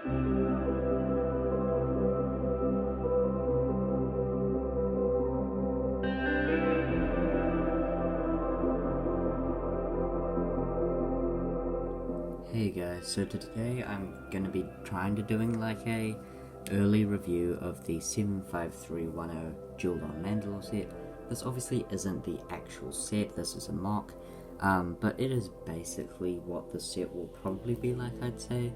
Hey guys, so today I'm going to be trying to doing like a early review of the 75310 Duel On Mandalore set. This obviously isn't the actual set, this is a mock, but it is basically what the set will probably be like, I'd say.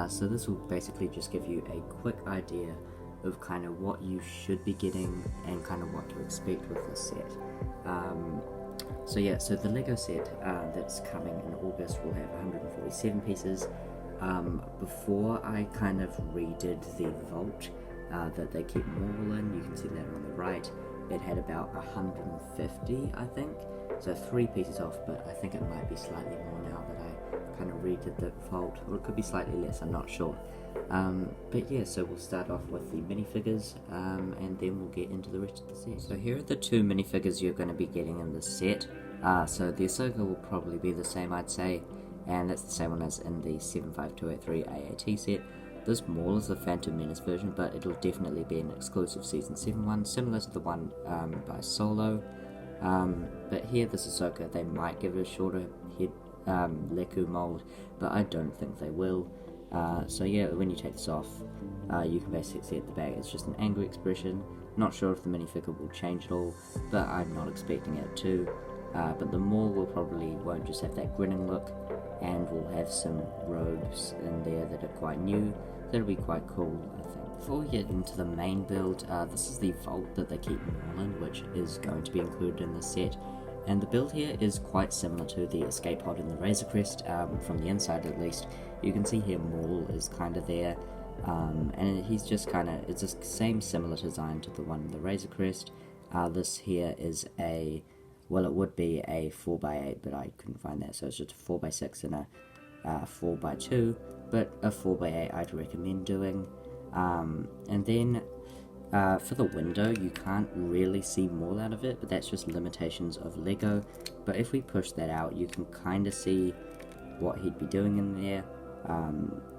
So this will basically just give you a quick idea of kind of what you should be getting and kind of what to expect with this set. So the LEGO set that's coming in August will have 147 pieces. Before I kind of redid the vault that they keep them all in, you can see that on the right, it had about 150 I think, so 3 pieces off, but I think it might be slightly more now that I kind of redid the vault, or it could be slightly less, I'm not sure. But yeah, so we'll start off with the minifigures, and then we'll get into the rest of the set. So here are the 2 minifigures you're going to be getting in this set. So the Ahsoka will probably be the same, I'd say, and that's the same one as in the 75283 AAT set. This Maul is the Phantom Menace version, but it'll definitely be an exclusive Season 7 one, similar to the one by Solo. But here, this Ahsoka, they might give it a shorter head Leku mold, but I don't think they will. So yeah, when you take this off, you can basically see at the back, it's just an angry expression. Not sure if the minifigure will change at all, but I'm not expecting it to. But the Maul will probably won't just have that grinning look, and will have some robes in there that are quite new. That'll be quite cool, I think. Before we get into the main build, this is the vault that they keep Maul in, which is going to be included in the set. And the build here is quite similar to the escape pod in the Razor Crest, from the inside at least. You can see here Maul is kind of there, and he's just kind of, it's the same similar design to the one in the Razor Crest. This here is a, well, it would be a 4x8, but I couldn't find that, so it's just a 4x6 and a 4x2, but a 4x8 I'd recommend doing. And then for the window, you can't really see more out of it, but that's just limitations of LEGO. But if we push that out, you can kind of see what he'd be doing in there.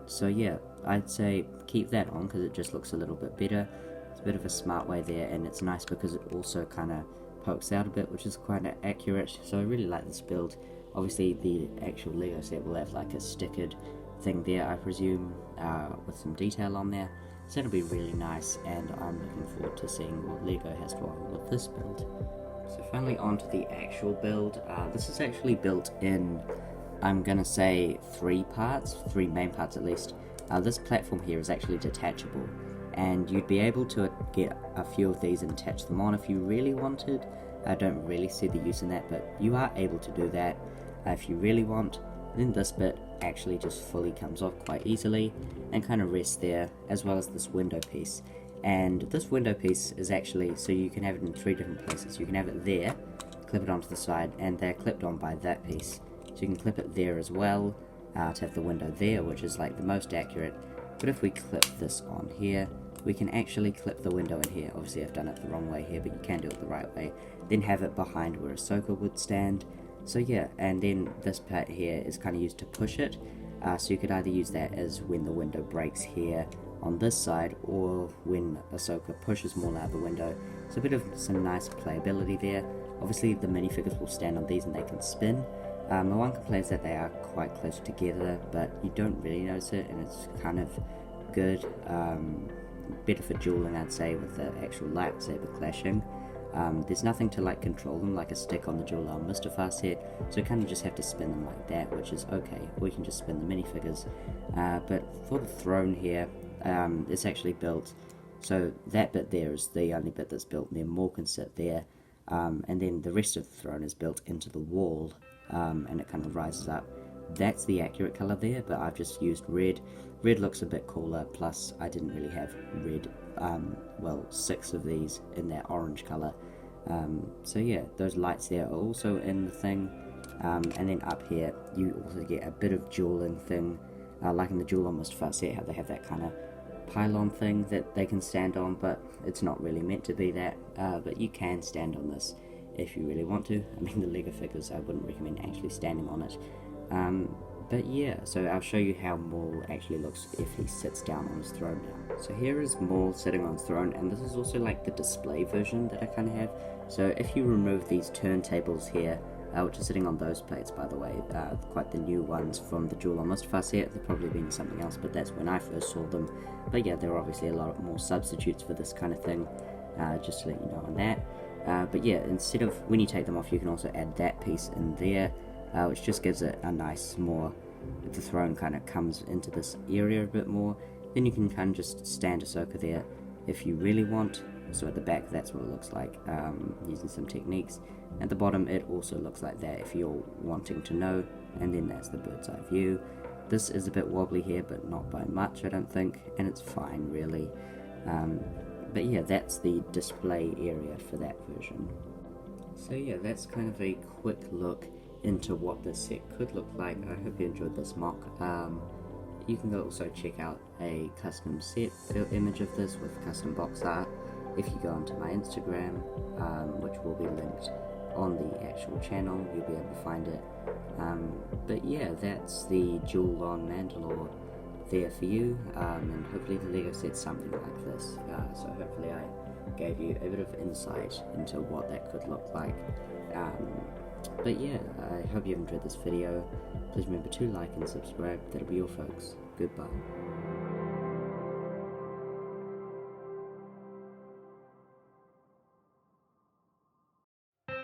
So yeah, I'd say keep that on because it just looks a little bit better. It's a bit of a smart way there, and it's nice because it also kind of pokes out a bit, which is quite accurate. So I really like this build. Obviously the actual LEGO set will have like a stickered thing there, I presume, with some detail on there. So that'll be really nice, and I'm looking forward to seeing what LEGO has to offer with this build. So finally on to the actual build. This is actually built in, I'm gonna say 3 parts, 3 main parts at least. This platform here is actually detachable, and you'd be able to get a few of these and attach them on if you really wanted. I don't really see the use in that, but you are able to do that if you really want. Then this bit actually just fully comes off quite easily and kind of rests there, as well as this window piece. And this window piece is actually, so you can have it in 3 different places. You can have it there, clip it onto the side, and they're clipped on by that piece. So you can clip it there as well, to have the window there, which is like the most accurate. But if we clip this on here, we can actually clip the window in here. Obviously I've done it the wrong way here, but you can do it the right way. Then have it behind where Ahsoka would stand. So yeah, and then this part here is kind of used to push it. So you could either use that as when the window breaks here on this side, or when Ahsoka pushes more out the window. So a bit of some nice playability there. Obviously the minifigures will stand on these and they can spin. The one complaint is that they are quite close together, but you don't really notice it, and it's kind of good. Better for dueling, I'd say, with the actual lightsaber clashing. There's nothing to like control them like a stick on the Duel On Mustafar set, so you kind of just have to spin them like that, which is okay. We can just spin the minifigures. But for the throne here, it's actually built, so that bit there is the only bit that's built, and then Maul can sit there, and then the rest of the throne is built into the wall, and it kind of rises up. That's the accurate colour there, but I've just used red. Red looks a bit cooler, plus I didn't really have red, well, 6 of these in that orange colour. So yeah, those lights there are also in the thing, and then up here you also get a bit of dueling thing, like in the Duel On Mustafar set, how they have that kind of pylon thing that they can stand on, but it's not really meant to be that, but you can stand on this if you really want to. I mean, the LEGO figures, I wouldn't recommend actually standing on it. But yeah, so I'll show you how Maul actually looks if he sits down on his throne now. So here is Maul sitting on his throne, and this is also like the display version that I kind of have. So if you remove these turntables here, which are sitting on those plates by the way, quite the new ones from the Duel On Mandalore Set, they've probably been something else, but that's when I first saw them. But yeah, there are obviously a lot more substitutes for this kind of thing, just to let you know on that. But yeah, instead of, when you take them off, you can also add that piece in there, which just gives it a nice more, the throne kind of comes into this area a bit more. Then you can kind of just stand Ahsoka there if you really want. So at the back, that's what it looks like, using some techniques. At the bottom, it also looks like that if you're wanting to know, and then that's the bird's eye view. This is a bit wobbly here, but not by much, I don't think, and it's fine really. But yeah, that's the display area for that version. So yeah, that's kind of a quick look into what this set could look like. I hope you enjoyed this mock. You can also check out a custom set image of this with custom box art if you go onto my Instagram, which will be linked on the actual channel. You'll be able to find it. But yeah, that's the Duel On Mandalore there for you, and hopefully the Lego set's something like this. So hopefully I gave you a bit of insight into what that could look like. But yeah, I hope you enjoyed this video. Please remember to like and subscribe. That'll be all, folks. Goodbye.